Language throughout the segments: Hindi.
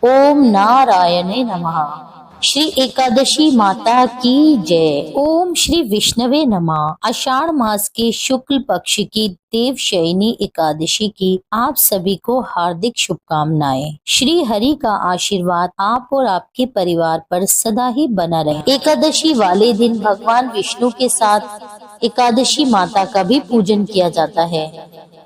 ओम नारायणे नमः। श्री एकादशी माता की जय। ओम श्री विष्णवे नमः। आषाढ़ मास के शुक्ल पक्ष की देवशयनी एकादशी की आप सभी को हार्दिक शुभकामनाएं। श्री हरि का आशीर्वाद आप और आपके परिवार पर सदा ही बना रहे। एकादशी वाले दिन भगवान विष्णु के साथ एकादशी माता का भी पूजन किया जाता है।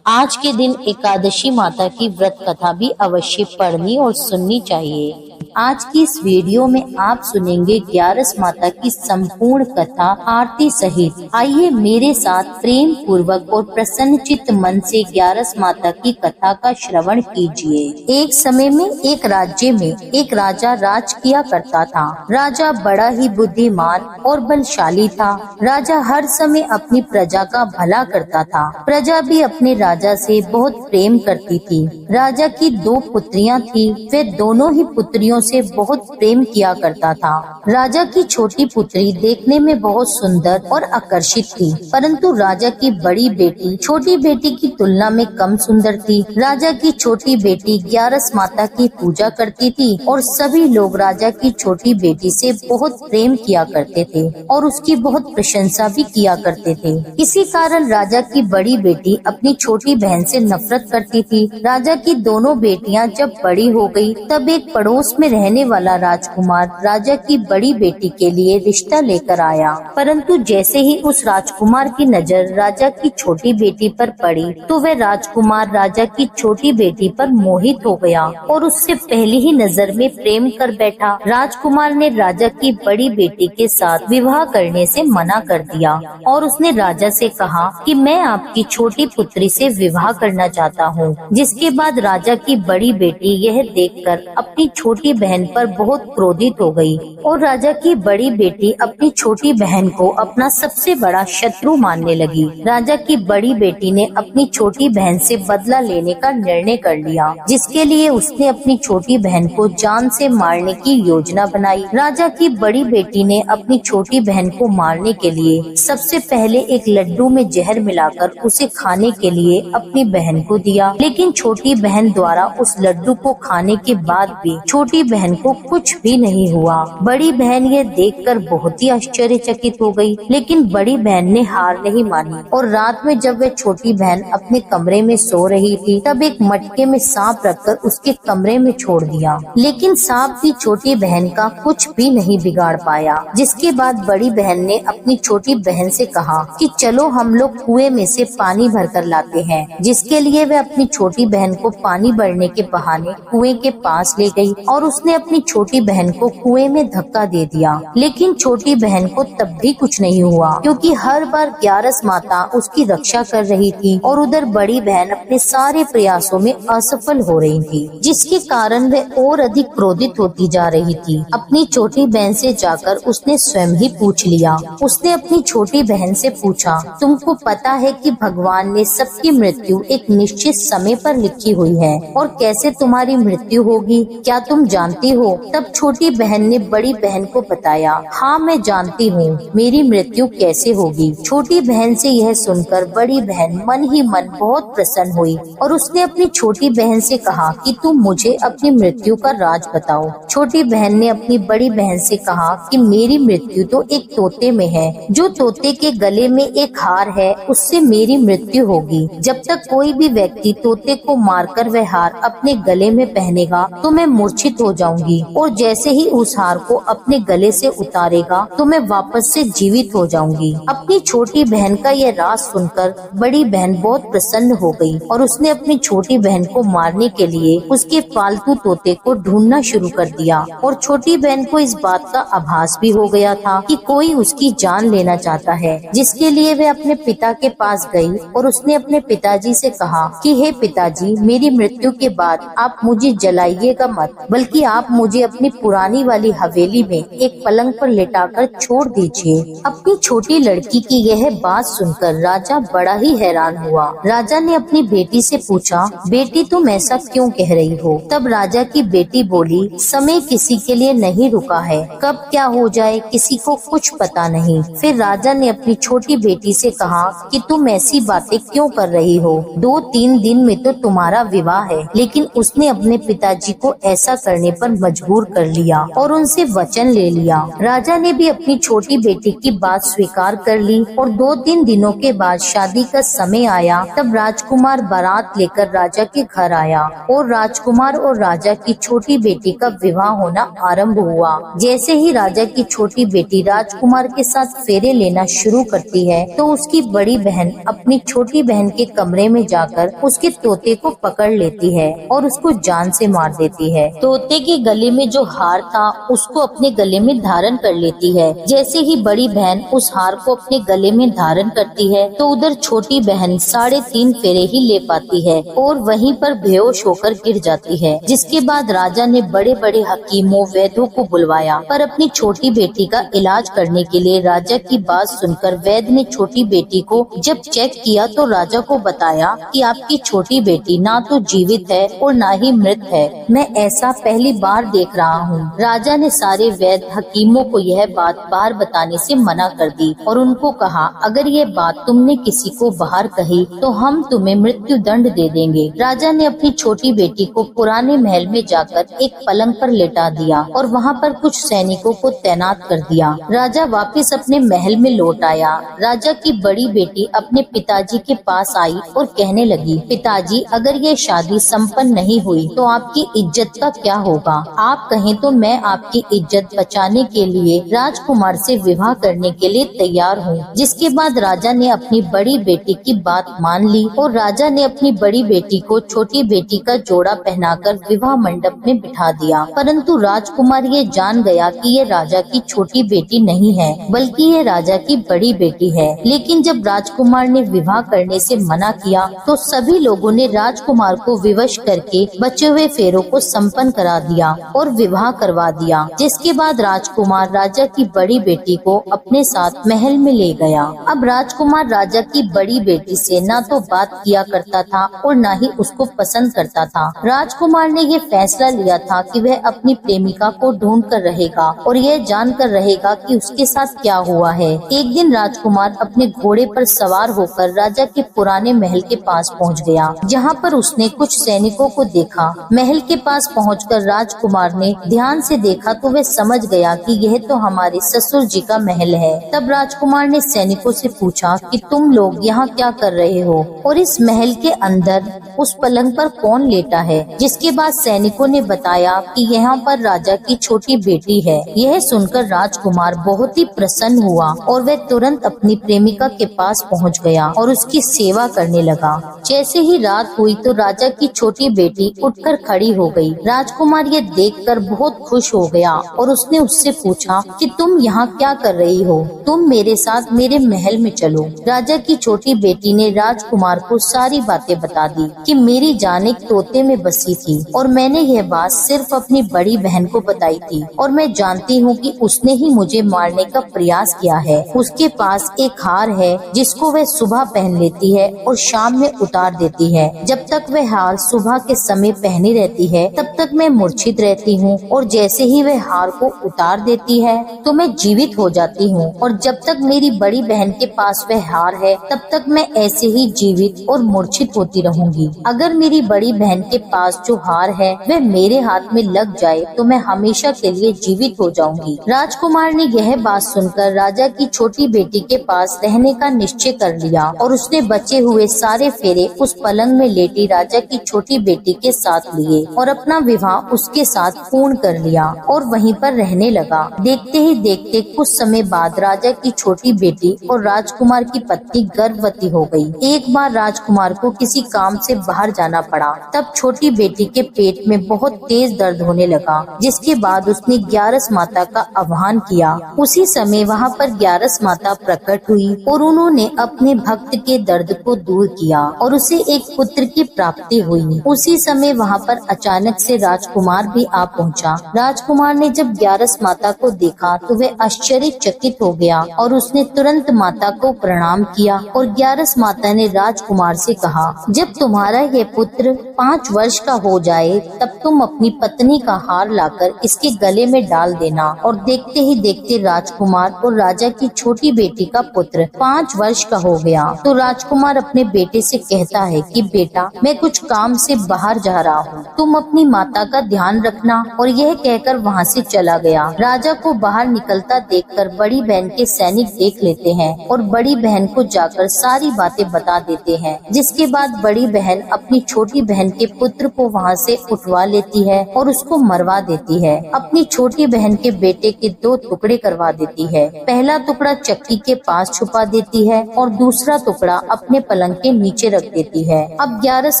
आज के दिन एकादशी माता की व्रत कथा भी अवश्य पढ़नी और सुननी चाहिए। आज की इस वीडियो में आप सुनेंगे ग्यारस माता की संपूर्ण कथा आरती सहित। आइए मेरे साथ प्रेम पूर्वक और प्रसन्नचित्त मन से ग्यारस माता की कथा का श्रवण कीजिए। एक समय में एक राज्य में एक राजा राज किया करता था। राजा बड़ा ही बुद्धिमान और बलशाली था। राजा हर समय अपनी प्रजा का भला करता था। प्रजा भी अपने राजा से बहुत प्रेम करती थी। राजा की 2 पुत्रियां थी। वे दोनों ही पुत्रियों से बहुत प्रेम किया करता था। राजा की छोटी पुत्री देखने में बहुत सुंदर और आकर्षित थी, परंतु राजा की बड़ी बेटी छोटी बेटी की तुलना में कम सुंदर थी। राजा की छोटी बेटी ग्यारस माता की पूजा करती थी और सभी लोग राजा की छोटी बेटी से बहुत प्रेम किया करते थे और उसकी बहुत प्रशंसा भी किया करते थे। इसी कारण राजा की बड़ी बेटी अपनी छोटी बहन से नफरत करती थी। राजा की दोनों बेटियां जब बड़ी हो गई, तब एक पड़ोस में रहने वाला राजकुमार राजा की बड़ी बेटी के लिए रिश्ता लेकर आया, परंतु जैसे ही उस राजकुमार की नजर राजा की छोटी बेटी पर पड़ी, तो वह राजकुमार राजा की छोटी बेटी पर मोहित हो गया और उससे पहली ही नजर में प्रेम कर बैठा। राजकुमार ने राजा की बड़ी बेटी के साथ विवाह करने से मना कर दिया और उसने राजा से कहा कि मैं आपकी छोटी पुत्री से विवाह करना चाहता हूँ। जिसके बाद राजा की बड़ी बेटी यह देखकर अपनी छोटी बहन पर बहुत क्रोधित हो गई और राजा की बड़ी बेटी अपनी छोटी बहन को अपना सबसे बड़ा शत्रु मानने लगी। राजा की बड़ी बेटी ने अपनी छोटी बहन से बदला लेने का निर्णय कर लिया, जिसके लिए उसने अपनी छोटी बहन को जान से मारने की योजना बनाई। राजा की बड़ी बेटी ने अपनी छोटी बहन को मारने के लिए सबसे पहले एक लड्डू में जहर मिलाकर उसे खाने के लिए अपनी बहन को दिया, लेकिन छोटी बहन द्वारा उस लड्डू को खाने के बाद भी छोटी बहन को कुछ भी नहीं हुआ। बड़ी बहन यह देखकर बहुत ही आश्चर्यचकित हो गई, लेकिन बड़ी बहन ने हार नहीं मानी और रात में जब वह छोटी बहन अपने कमरे में सो रही थी, तब एक मटके में सांप रखकर उसके कमरे में छोड़ दिया, लेकिन सांप भी छोटी बहन का कुछ भी नहीं बिगाड़ पाया। जिसके बाद बड़ी बहन ने अपनी छोटी बहन से कहा कि चलो हम लोग कुएं में से पानी भरकर लाते हैं। जिसके लिए वह अपनी छोटी बहन को पानी भरने के बहाने कुएं के पास ले गई और उसने अपनी छोटी बहन को कुएं में धक्का दे दिया, लेकिन छोटी बहन को तब भी कुछ नहीं हुआ, क्योंकि हर बार ग्यारस माता उसकी रक्षा कर रही थी और उधर बड़ी बहन अपने सारे प्रयासों में असफल हो रही थी, जिसके कारण वह और अधिक क्रोधित होती जा रही थी। अपनी छोटी बहन से जाकर उसने स्वयं ही पूछ लिया। उसने अपनी छोटी बहन से पूछा, तुमको पता है कि भगवान ने सबकी मृत्यु एक निश्चित समय पर लिखी हुई है और कैसे तुम्हारी मृत्यु होगी, क्या तुम जानती हो? तब छोटी बहन ने बड़ी बहन को बताया, हाँ मैं जानती हूँ मेरी मृत्यु कैसे होगी। छोटी बहन से यह सुनकर बड़ी बहन मन ही मन बहुत प्रसन्न हुई और उसने अपनी छोटी बहन से कहा कि तुम मुझे अपनी मृत्यु का राज बताओ। छोटी बहन ने अपनी बड़ी बहन से कहा कि मेरी मृत्यु तो एक तोते में है, जो तोते के गले में एक हार है उससे मेरी मृत्यु होगी। जब तक कोई भी व्यक्ति तोते को मारकर वह हार अपने गले में पहनेगा तो मैं मूर्छित हो जाऊंगी और जैसे ही उस हार को अपने गले से उतारेगा तो मैं वापस से जीवित हो जाऊंगी। अपनी छोटी बहन का यह राज सुनकर बड़ी बहन बहुत प्रसन्न हो गई और उसने अपनी छोटी बहन को मारने के लिए उसके पालतू तोते को ढूंढना शुरू कर दिया और छोटी बहन को इस बात का आभास भी हो गया था कि कोई उसकी जान लेना चाहता है, जिसके लिए वह अपने पिता के पास गई और उसने अपने पिताजी से कहा कि हे पिताजी, मेरी मृत्यु के बाद आप मुझे जलाइएगा मत, बल्कि आप मुझे अपनी पुरानी वाली हवेली में एक पलंग पर लेटाकर छोड़ दीजिए। अपनी छोटी लड़की की यह बात सुनकर राजा बड़ा ही हैरान हुआ। राजा ने अपनी बेटी से पूछा, बेटी तुम ऐसा क्यों कह रही हो? तब राजा की बेटी बोली, समय किसी के लिए नहीं रुका है, कब क्या हो जाए किसी को कुछ पता नहीं। फिर राजा ने अपनी छोटी बेटी से कहा कि तुम ऐसी बातें क्यों कर रही हो? 2-3 दिन में तो तुम्हारा विवाह है। लेकिन उसने अपने पिताजी को ऐसा करने पर मजबूर कर लिया और उनसे वचन ले लिया। राजा ने भी अपनी छोटी बेटी की बात स्वीकार कर ली और 2-3 दिनों के बाद शादी का समय आया। तब राजकुमार बारात लेकर राजा के घर आया और राजकुमार और राजा की छोटी बेटी का विवाह होना आरंभ हुआ। जैसे ही राजा की छोटी बेटी राजकुमार के साथ फेरे लेना शुरू करती है तो उसकी बड़ी बहन अपनी छोटी बहन के कमरे में जाकर उसके तोते को पकड़ लेती है और उसको जान से मार देती है। तोते के गले में जो हार था उसको अपने गले में धारण कर लेती है। जैसे ही बड़ी बहन उस हार को अपने गले में धारण करती है तो उधर छोटी बहन 3.5 फेरे ही ले पाती है और वहीं पर बेहोश होकर गिर जाती है। जिसके बाद राजा ने बड़े बड़े हकीमों वैद्यों को बुलवाया, पर अपनी छोटी बेटी का इलाज करने के लिए राजा की बात सुनकर वैद्य ने छोटी बेटी को जब चेक किया तो राजा को बताया कि आपकी छोटी बेटी ना तो जीवित है और ना ही मृत है। मैं ऐसा पहली बार देख रहा हूँ। राजा ने सारे वैद्य हकीमों को यह बात बाहर बताने से मना कर दी और उनको कहा, अगर ये बात तुमने किसी को बाहर कही तो हम तुम्हें मृत्यु दंड दे देंगे। राजा ने अपनी छोटी बेटी को पुराने महल में जाकर एक पलंग पर लेटा दिया और वहाँ पर कुछ सैनिकों को तैनात कर दिया। राजा वापस अपने महल में लौट आया। राजा की बड़ी बेटी अपने पिताजी के पास आई और कहने लगी, पिताजी, अगर ये शादी संपन्न नहीं हुई तो आपकी इज्जत का क्या होगा? आप कहें तो मैं आपकी इज्जत बचाने के लिए राजकुमार से विवाह करने के लिए तैयार हूँ। जिसके बाद राजा ने अपनी बड़ी बेटी की बात मान ली और राजा ने अपनी बड़ी बेटी को छोटी बेटी का जोड़ा पहनाकर विवाह मंडप में बिठा दिया। परंतु राजकुमार ये जान गया कि ये राजा की छोटी बेटी नहीं है बल्कि ये राजा की बड़ी बेटी है। लेकिन जब राजकुमार ने विवाह करने से मना किया तो सभी लोगों ने राजकुमार को विवश करके बचे हुए फेरों को संपन्न करा दिया और विवाह करवा दिया। जिसके बाद राजकुमार राजा की बड़ी बेटी को अपने साथ महल में ले गया। अब राजकुमार राजा की बड़ी बेटी से ना तो बात किया करता था और ना ही उसको पसंद करता था। राजकुमार ने ये फैसला लिया था कि वह अपनी प्रेमिका को ढूंढ कर रहेगा और यह जान कर रहेगा कि उसके साथ क्या हुआ है। एक दिन राजकुमार अपने घोड़े पर सवार होकर राजा के पुराने महल के पास पहुंच गया, जहां पर उसने कुछ सैनिकों को देखा। महल के पास पहुंचकर राजकुमार ने ध्यान से देखा तो वह समझ गया कि यह तो हमारे ससुर जी का महल है। तब राजकुमार ने सैनिकों से पूछा कि तुम लोग यहाँ क्या कर रहे हो और इस महल के अंदर उस पलंग पर कौन लेटा है? जिसके बाद सैनिकों ने बताया कि यहाँ पर राजा की छोटी बेटी है। यह सुनकर राजकुमार बहुत ही प्रसन्न हुआ और वह तुरंत अपनी प्रेमिका के पास पहुँच गया और उसकी सेवा करने लगा। जैसे ही रात हुई तो राजा की छोटी बेटी उठकर खड़ी हो गई। राजकुमार ये देखकर बहुत खुश हो गया और उसने उससे पूछा कि तुम यहाँ क्या कर रही हो? तुम मेरे साथ मेरे महल में चलो। राजा की छोटी बेटी ने राजकुमार को सारी बातें बता दी कि मेरी जान एक तोते में बसी थी और मैंने यह बात सिर्फ अपनी बड़ी बहन को बताई थी और मैं जानती हूँ कि उसने ही मुझे मारने का प्रयास किया है। उसके पास एक हार है जिसको वह सुबह पहन लेती है और शाम में उतार देती है। जब तक वह हार सुबह के समय पहनी रहती है तब तक मैं मूर्छित रहती हूँ और जैसे ही वह हार को उतार देती है तो मैं जीवित हो जाती हूँ और जब तक मेरी बड़ी बहन के पास वह हार है तब तक मैं ऐसे ही जीवित और मूर्छित होती रहूंगी। अगर मेरी बड़ी बहन के पास जो हार है वह मेरे हाथ में लग जाए तो मैं हमेशा के लिए जीवित हो जाऊंगी। राजकुमार ने यह बात सुनकर राजा की छोटी बेटी के पास रहने का निश्चय कर लिया और उसने बचे हुए सारे फेरे उस पलंग में लेटी राजा की छोटी बेटी के साथ लिए और अपना विवाह उसके साथ पूर्ण कर लिया और वहीं पर रहने लगा। देखते ही देखते कुछ समय बाद राजा की छोटी बेटी और राजकुमार की पत्नी गर्भवती हो गई। एक बार राजकुमार को किसी काम से बाहर जाना पड़ा। तब छोटी बेटी के पेट में बहुत तेज दर्द होने लगा, जिसके बाद उसने ग्यारस माता का आह्वान किया। उसी समय वहाँ पर ग्यारस माता प्रकट हुई और उन्होंने अपने भक्त के दर्द को दूर किया और उसे एक पुत्र की प्राप्ति हुई। उसी समय वहाँ पर अचानक से राजकुमार भी आ पहुँचा। राजकुमार ने जब ग्यारस माता को देखा तो वह आश्चर्यचकित हो गया और उसने तुरंत माता को प्रणाम किया और ग्यारस माता ने राजकुमार से कहा, जब तुम्हारा यह पुत्र 5 वर्ष का हो जाए तब तुम अपनी पत्नी का हार लाकर इसके गले में डाल देना। और देखते ही देखते राजकुमार और राजा की छोटी बेटी का पुत्र 5 वर्ष का हो गया। तो राजकुमार अपने बेटे से कहता है कि बेटा, मैं कुछ काम से बाहर जा रहा हूँ, तुम अपनी माता का ध्यान ध्यान रखना। और यह कहकर वहाँ से चला गया। राजा को बाहर निकलता देखकर बड़ी बहन के सैनिक देख लेते हैं और बड़ी बहन को जाकर सारी बातें बता देते हैं। जिसके बाद बड़ी बहन अपनी छोटी बहन के पुत्र को वहाँ से उठवा लेती है और उसको मरवा देती है। अपनी छोटी बहन के बेटे के 2 टुकड़े करवा देती है। पहला टुकड़ा चक्की के पास छुपा देती है और दूसरा टुकड़ा अपने पलंग के नीचे रख देती है। अब ग्यारस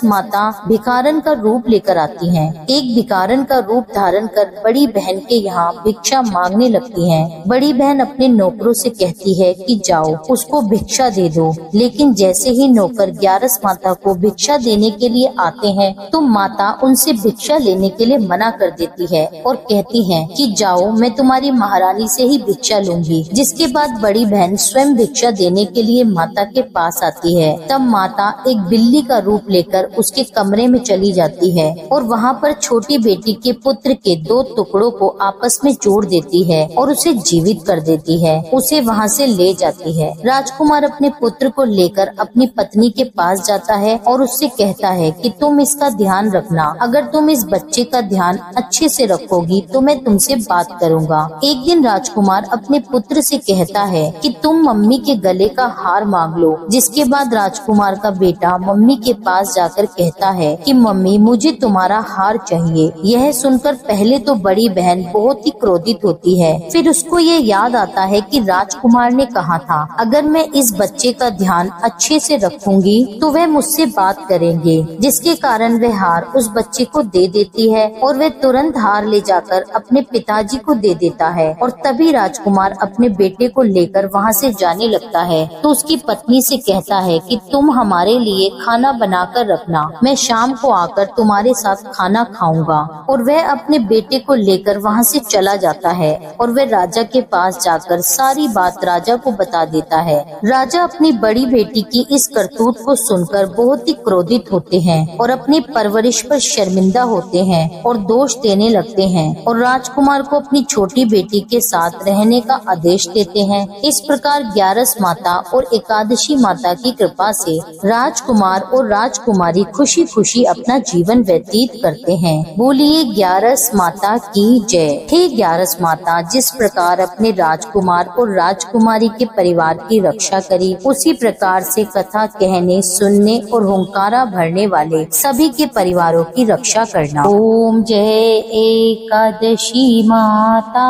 माता भिखारन का रूप लेकर आती हैं। एक भिखारन का रूप धारण कर बड़ी बहन के यहाँ भिक्षा मांगने लगती हैं। बड़ी बहन अपने नौकरों से कहती है कि जाओ उसको भिक्षा दे दो। लेकिन जैसे ही नौकर ग्यारस माता को भिक्षा देने के लिए आते हैं तो माता उनसे भिक्षा लेने के लिए मना कर देती है और कहती है कि जाओ मैं तुम्हारी महारानी से ही भिक्षा लूंगी। जिसके बाद बड़ी बहन स्वयं भिक्षा देने के लिए माता के पास आती है। तब माता एक बिल्ली का रूप लेकर उसके कमरे में चली जाती है और वहाँ पर छोटी बेटी के पुत्र के 2 टुकड़ों को आपस में जोड़ देती है और उसे जीवित कर देती है। उसे वहाँ से ले जाती है। राजकुमार अपने पुत्र को लेकर अपनी पत्नी के पास जाता है और उससे कहता है कि तुम इसका ध्यान रखना। अगर तुम इस बच्चे का ध्यान अच्छे से रखोगी तो मैं तुमसे बात करूँगा। एक दिन राजकुमार अपने पुत्र से कहता है कि तुम मम्मी के गले का हार मांग लो। जिसके बाद राजकुमार का बेटा मम्मी के पास जाकर कहता है कि मम्मी मुझे तुम्हारा हार चाहिए। यह सुनकर पहले तो बड़ी बहन बहुत ही क्रोधित होती है। फिर उसको ये याद आता है कि राजकुमार ने कहा था अगर मैं इस बच्चे का ध्यान अच्छे से रखूंगी तो वह मुझसे बात करेंगे। जिसके कारण वह हार उस बच्चे को दे देती है और वह तुरंत हार ले जाकर अपने पिताजी को दे देता है। और तभी राजकुमार अपने बेटे को लेकर वहाँ से जाने लगता है तो उसकी पत्नी से कहता है कि तुम हमारे लिए खाना बनाकर रखना, मैं शाम को आकर तुम्हारे साथ खाना खाऊंगा। और वह अपने बेटे को लेकर वहाँ से चला जाता है और वह राजा के पास जाकर सारी बात राजा को बता देता है। राजा अपनी बड़ी बेटी की इस करतूत को सुनकर बहुत ही क्रोधित होते हैं और अपनी परवरिश पर शर्मिंदा होते हैं और दोष देने लगते हैं और राजकुमार को अपनी छोटी बेटी के साथ रहने का आदेश देते हैं। इस प्रकार ग्यारस माता और एकादशी माता की कृपा से राजकुमार और राजकुमारी खुशी खुशी अपना जीवन व्यतीत करते हैं। बोलिए ग्यारस माता की जय। हे ग्यारस माता, जिस प्रकार अपने राजकुमार और राजकुमारी के परिवार की रक्षा करी, उसी प्रकार से कथा कहने, सुनने और हुंकारा भरने वाले सभी के परिवारों की रक्षा करना। ओम जय एकादशी माता,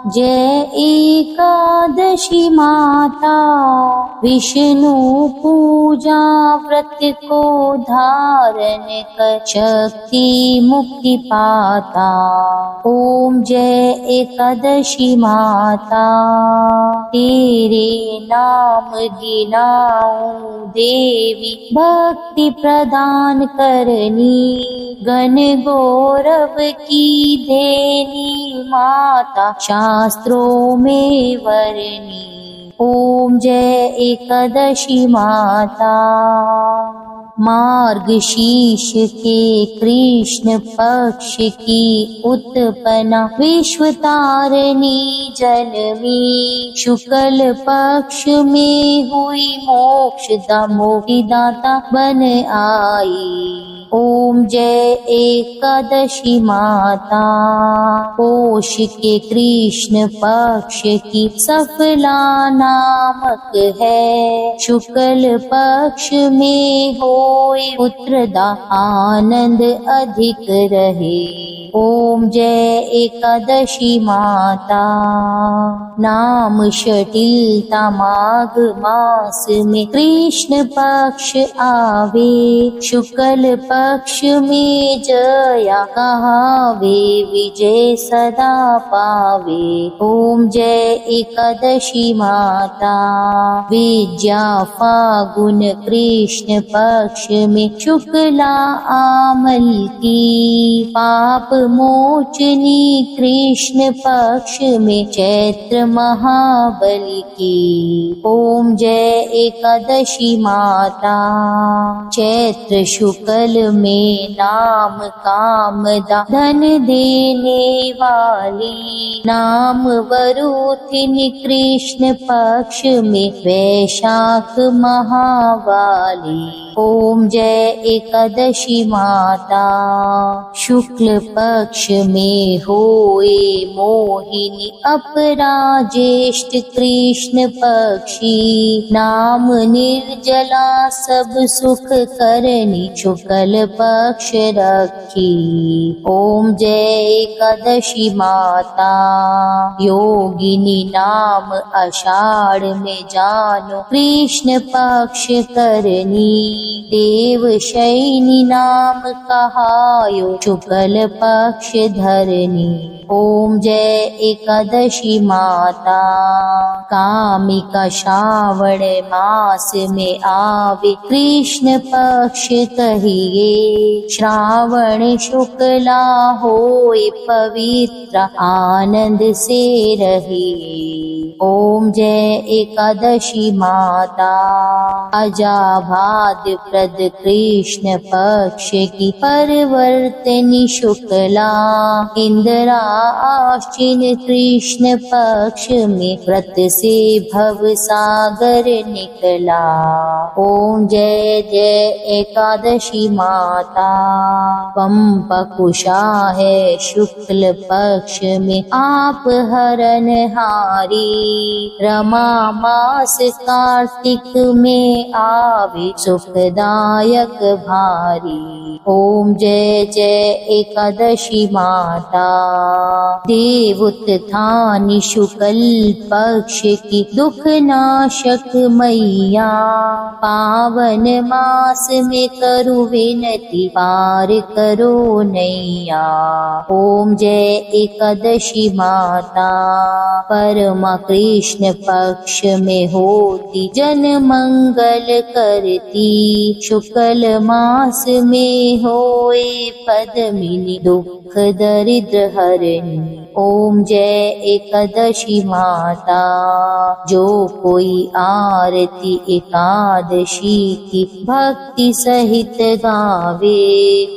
जय एकादशी माता। विष्णु पूजा व्रत को धारण कर शक्ति मुक्ति पाता। ओम जय एकादशी माता, तेरे नाम गिनाऊं देवी, भक्ति प्रदान करनी, गण गौरव की देनी माता, शास्त्रों में वरनी। ओम जय एकादशी माता। मार्गशीर्ष के कृष्ण पक्ष की उत्पन्ना, विश्व तारिणी जन्मी, शुक्ल पक्ष में हुई मोक्षदा, मोक्षदाता बन आई। ओम जय एकादशी माता। पोष के कृष्ण पक्ष की सफला नामक है, शुक्ल पक्ष में होए पुत्रदा, आनंद अधिक रहे। ओम जय एकादशी माता। नाम शटिलता माघ मास में कृष्ण पक्ष आवे, शुक्ल पक्ष में जया कहावे, विजय सदा पावे। ओम जय एकादशी माता। विद्या फागुन कृष्ण पक्ष में शुक्ला आमल की, पाप मोचनी कृष्ण पक्ष में चैत्र महाबली की। ओम जय एकादशी माता। चैत्र शुक्ल में नाम कामदा, धन देने वाली, नाम वरुथिनी कृष्ण पक्ष में वैशाख महावाली। ओम ओम जय एकादशी माता। शुक्ल पक्ष में होए मोहिनी अपरा ज्येष्ठ कृष्ण पक्षी, नाम निर्जला सब सुख करनी शुक्ल पक्ष रखी। ओम जय एकादशी माता। योगिनी नाम आषाढ़ में जानो कृष्ण पक्ष करनी, देव शयनी नाम कहायो शुक्ल पक्ष धरनी। ओम जय एकादशी माता। कामिका श्रावण मास में आवे कृष्ण पक्ष कहिए, श्रावण शुक्ला होए पवित्र आनंद से रहिए। ओम जय एकादशी माता। अजाभाद प्रद कृष्ण पक्ष की परवर्तनी शुक्ला, इंदिरा आश्विन कृष्ण पक्ष में व्रत से भव सागर निकला। ओम जय जय एकादशी माता। पंपकुशा है शुक्ल पक्ष में आप हरनहारी, रमा मास कार्तिक में आवे सुखदायक भारी। ओम जय जय एकादशी माता। देवोत्थानी शुक्ल पक्ष की दुख नाशक मैया, पावन मास में करु विनती पार करो नैया। ओम जय एकादशी माता। परमा कृष्ण पक्ष में होती जन मंगल करती, शुक्ल मास में होए पद्मिनी दुख दरिद्र हरणी। ओम जय एकादशी माता। जो कोई आरती एकादशी की भक्ति सहित गावे,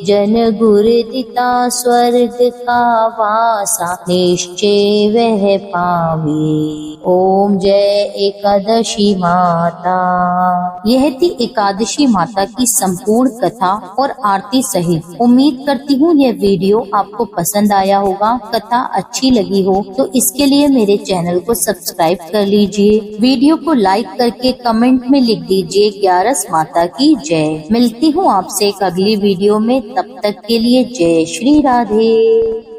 जन गुर दिता स्वर्ग का वासा निश्चय वह पावे। ओम जय एकादशी माता। यह थी एकादशी माता की संपूर्ण कथा और आरती सहित। उम्मीद करती हूँ यह वीडियो आपको पसंद आया होगा। कथा अच्छी लगी हो तो इसके लिए मेरे चैनल को सब्सक्राइब कर लीजिए। वीडियो को लाइक करके कमेंट में लिख दीजिए 11 माता की जय। मिलती हूँ आपसे एक अगली वीडियो में, तब तक के लिए जय श्री राधे।